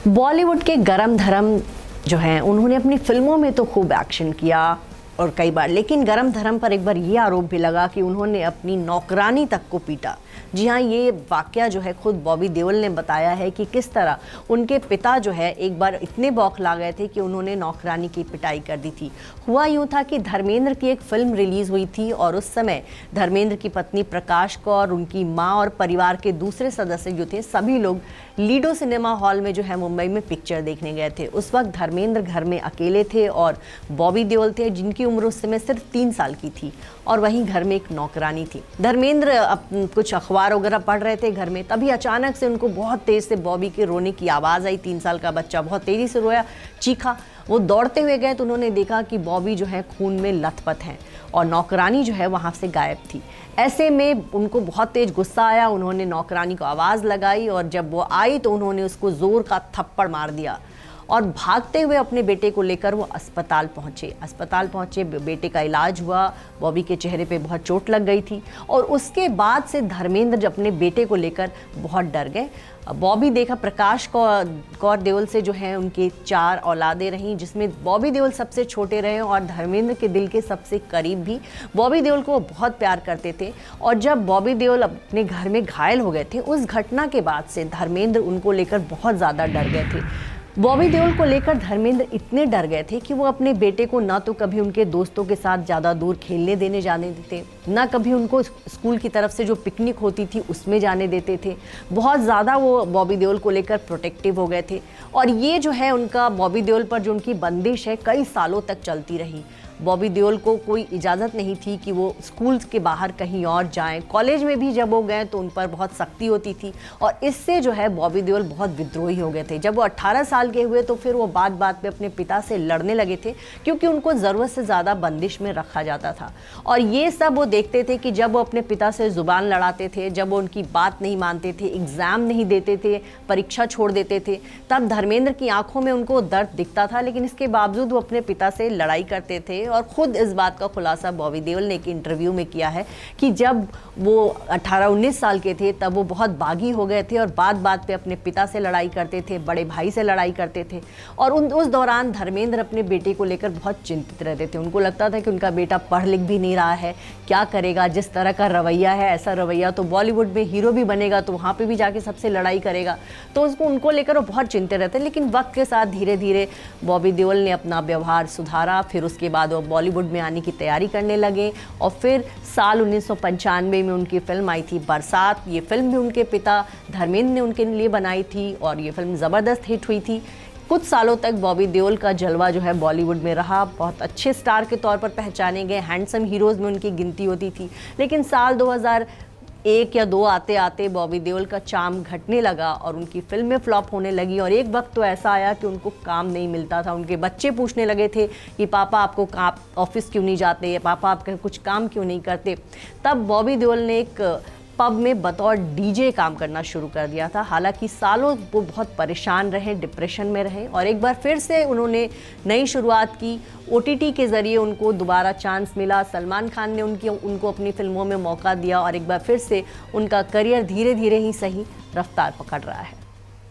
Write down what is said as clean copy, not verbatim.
बॉलीवुड के गरम धर्म जो हैं उन्होंने अपनी फिल्मों में तो खूब एक्शन किया और कई बार, लेकिन गरम धर्म पर एक बार ये आरोप भी लगा कि उन्होंने अपनी नौकरानी तक को पीटा। जी हाँ, ये वाकया जो है खुद बॉबी देओल ने बताया है कि किस तरह उनके पिता जो है एक बार इतने बौखला गए थे कि उन्होंने नौकरानी की पिटाई कर दी थी। हुआ यूँ था कि धर्मेंद्र की एक फिल्म रिलीज़ हुई थी और उस समय धर्मेंद्र की पत्नी प्रकाश कौर, उनकी माँ और परिवार के दूसरे सदस्य जो थे सभी लोग लीडो सिनेमा हॉल में जो है मुंबई में पिक्चर देखने गए थे। उस वक्त धर्मेंद्र घर में अकेले थे और बॉबी देओल थे जिनकी उम्र उस समय सिर्फ 3 साल की थी और वहीं घर में एक नौकरानी थी। धर्मेंद्र कुछ अखबार वगैरह पढ़ रहे थे घर में, तभी अचानक से उनको बहुत तेज से बॉबी के रोने की आवाज़ आई। 3 साल का बच्चा बहुत तेज़ी से रोया, चीखा। वो दौड़ते हुए गए तो उन्होंने देखा कि बॉबी जो है खून में लथपथ हैं और नौकरानी जो है वहाँ से गायब थी। ऐसे में उनको बहुत तेज गुस्सा आया, उन्होंने नौकरानी को आवाज़ लगाई और जब वो आई तो उन्होंने उसको ज़ोर का थप्पड़ मार दिया और भागते हुए अपने बेटे को लेकर वो अस्पताल पहुंचे। बेटे का इलाज हुआ, बॉबी के चेहरे पे बहुत चोट लग गई थी और उसके बाद से धर्मेंद्र अपने बेटे को लेकर बहुत डर गए। बॉबी देखा प्रकाश कौर देओल से जो है उनके 4 औलादें रहीं, जिसमें बॉबी देओल सबसे छोटे रहे और धर्मेंद्र के दिल के सबसे करीब भी। बॉबी देओल को वो बहुत प्यार करते थे और जब बॉबी देओल अपने घर में घायल हो गए थे उस घटना के बाद से धर्मेंद्र उनको लेकर बहुत ज़्यादा डर गए थे। बॉबी देओल को लेकर धर्मेंद्र इतने डर गए थे कि वो अपने बेटे को ना तो कभी उनके दोस्तों के साथ ज़्यादा दूर खेलने जाने देते, ना कभी उनको स्कूल की तरफ से जो पिकनिक होती थी उसमें जाने देते थे। बहुत ज़्यादा वो बॉबी देओल को लेकर प्रोटेक्टिव हो गए थे और ये जो है उनका बॉबी देओल पर जो उनकी बंदिश है कई सालों तक चलती रही। बॉबी देओल को कोई इजाज़त नहीं थी कि वो स्कूल के बाहर कहीं और जाएं। कॉलेज में भी जब वो गए तो उन पर बहुत सख्ती होती थी और इससे जो है बॉबी देओल बहुत विद्रोही हो गए थे। जब वो 18 साल के हुए तो फिर वो बात बात पे अपने पिता से लड़ने लगे थे क्योंकि उनको ज़रूरत से ज़्यादा बंदिश में रखा जाता था। और ये सब वो देखते थे कि जब वो अपने पिता से ज़ुबान लड़ाते थे, जब वो उनकी बात नहीं मानते थे, एग्ज़ाम नहीं देते थे, परीक्षा छोड़ देते थे, तब धर्मेंद्र की आंखों में उनको दर्द दिखता था, लेकिन इसके बावजूद वो अपने पिता से लड़ाई करते थे। और खुद इस बात का खुलासा बॉबी देओल ने एक इंटरव्यू में किया है कि जब वो 18-19 साल के थे तब वो बहुत बागी हो गए थे और बात बात पे अपने पिता से लड़ाई करते थे, बड़े भाई से लड़ाई करते थे और उस दौरान धर्मेंद्र अपने बेटे को लेकर बहुत चिंतित रहते थे। उनको लगता था कि उनका बेटा पढ़ लिख भी नहीं रहा है, क्या करेगा, जिस तरह का रवैया है ऐसा रवैया तो बॉलीवुड में हीरो भी बनेगा तो वहाँ पर भी जाके सबसे लड़ाई करेगा, तो उनको लेकर वो बहुत चिंतित रहते। लेकिन वक्त के साथ धीरे धीरे बॉबी देओल ने अपना व्यवहार सुधारा, फिर उसके बाद वो बॉलीवुड में आने की तैयारी करने लगे और फिर साल 1995 में उनकी फिल्म आई थी बरसात। ये फिल्म भी उनके पिता धर्मेंद्र ने उनके लिए बनाई थी और ये फिल्म ज़बरदस्त हिट हुई थी। कुछ सालों तक बॉबी देओल का जलवा जो है बॉलीवुड में रहा, बहुत अच्छे स्टार के तौर पर पहचाने गए, हैंडसम हीरोज़ में उनकी गिनती होती थी। लेकिन साल 2001 या 2 आते आते बॉबी देओल का चार्म घटने लगा और उनकी फिल्में फ्लॉप होने लगी और एक वक्त तो ऐसा आया कि उनको काम नहीं मिलता था। उनके बच्चे पूछने लगे थे कि पापा आपको ऑफिस क्यों नहीं जाते, पापा आपका कुछ काम क्यों नहीं करते। तब बॉबी देओल ने एक पब में बतौर डीजे काम करना शुरू कर दिया था। हालांकि सालों वो बहुत परेशान रहे, डिप्रेशन में रहे और एक बार फिर से उन्होंने नई शुरुआत की। OTT के ज़रिए उनको दोबारा चांस मिला, सलमान खान ने उनको अपनी फिल्मों में मौका दिया और एक बार फिर से उनका करियर धीरे धीरे ही सही रफ्तार पकड़ रहा है।